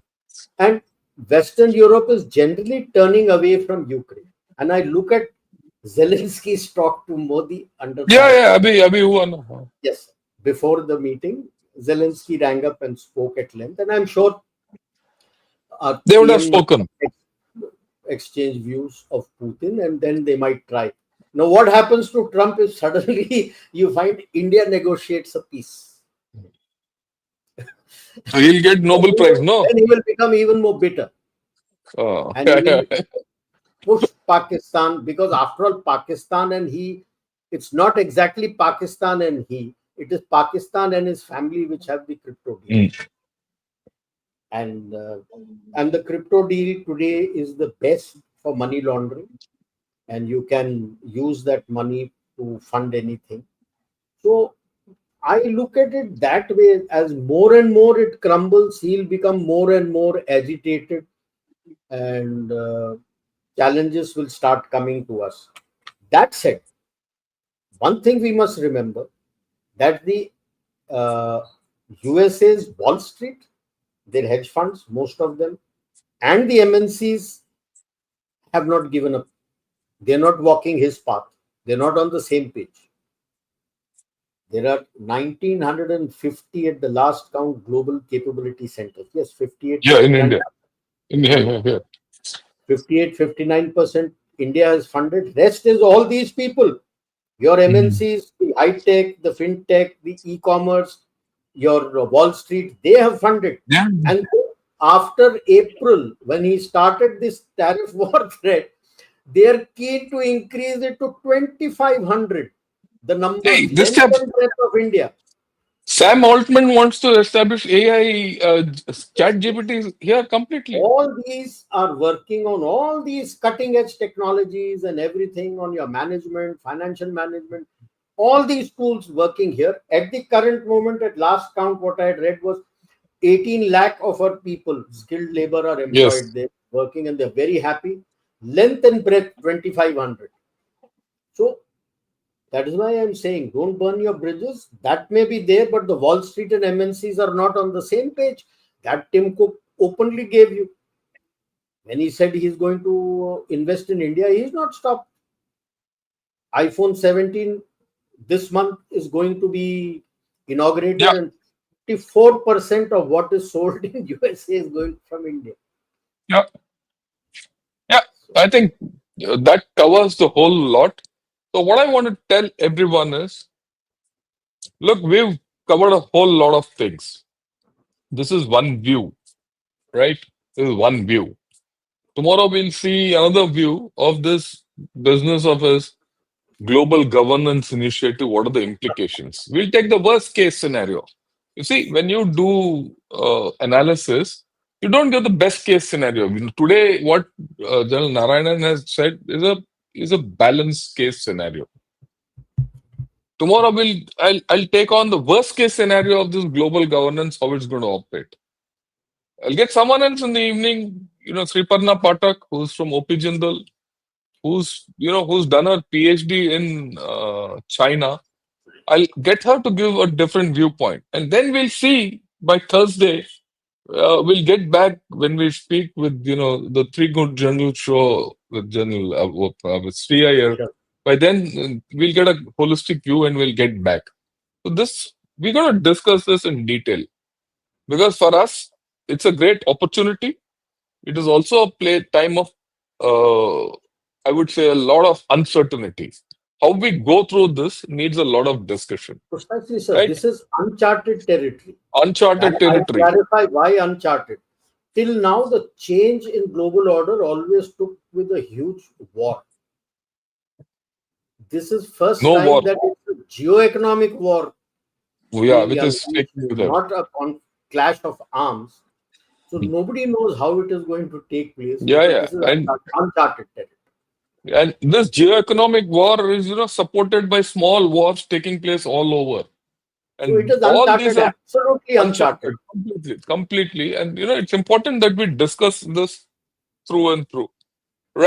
And Western Europe is generally turning away from Ukraine. And I look at Zelensky's talk to Modi under Abhi, yes, before the meeting, Zelensky rang up and spoke at length, and I'm sure they would have spoken. Exchange views of Putin, and then they might try. Now, what happens to Trump is suddenly you find India negotiates a peace. So he'll get Nobel Prize, no? Then he will become even more bitter. And he will push Pakistan, because after all, Pakistan and he, it's not exactly Pakistan and he, it is Pakistan and his family which have the crypto deal. And the crypto deal today is the best for money laundering, and you can use that money to fund anything. So I look at it that way. As more and more it crumbles, he'll become more and more agitated, and challenges will start coming to us. That said, one thing we must remember, that the USA's Wall Street, their hedge funds, most of them, and the MNCs have not given up. They're not walking his path. They're not on the same page. There are 1,950 at the last count global capability centers. Yes, 58. Yeah, in India. Yeah. 58, 59% India has funded. Rest is all these people. Your MNCs, the high tech, the fintech, the e-commerce, your Wall Street, they have funded. Yeah. And after April, when he started this tariff war threat, they are keen to increase it to 2,500. The number of India. Sam Altman wants to establish AI chat GPT here completely. All these are working on all these cutting edge technologies and everything on your management, financial management. All these tools working here. At the current moment, at last count, what I had read was 18 lakh of our people, skilled labor, are employed. Yes. They're working and they're very happy. Length and breadth, 2,500. So that is why I'm saying, don't burn your bridges. That may be there, but the Wall Street and MNCs are not on the same page. That Tim Cook openly gave you. When he said he's going to invest in India, he's not stopped. iPhone 17 this month is going to be inaugurated, and 54% of what is sold in USA is going from India. Yeah. I think that covers the whole lot. So what I want to tell everyone is, look, we've covered a whole lot of things. This is one view, right? This is one view. Tomorrow we'll see another view of this business of his global governance initiative. What are the implications? We'll take the worst case scenario. You see, when you do analysis, you don't get the best case scenario. Today, what General Narayanan has said is a balanced case scenario. Tomorrow, I'll take on the worst case scenario of this global governance, how it's going to operate. I'll get someone else in the evening, Sriparna Patak, who's from OP Jindal, who's done her PhD in China. I'll get her to give a different viewpoint, and then we'll see by Thursday. We'll get back when we speak with the Three Good General show with General with Sri Iyer. By then we'll get a holistic view and we'll get back. So we're going to discuss this in detail, because for us it's a great opportunity. It is also a time of I would say a lot of uncertainty. how we go through this needs a lot of discussion. Precisely, sir. Right? This is uncharted territory. Uncharted And territory. I'll clarify why uncharted. Till now, the change in global order always took with a huge war. This is first No time war. that it's a geo-economic war. Yeah, being which is unleashed, taking you there. not a clash of arms. So nobody knows how it is going to take place. Yeah, because yeah. This is And uncharted territory. And this geoeconomic war is, supported by small wars taking place all over. And So it is all uncharted, these are absolutely uncharted. completely. And, it's important that we discuss this through and through.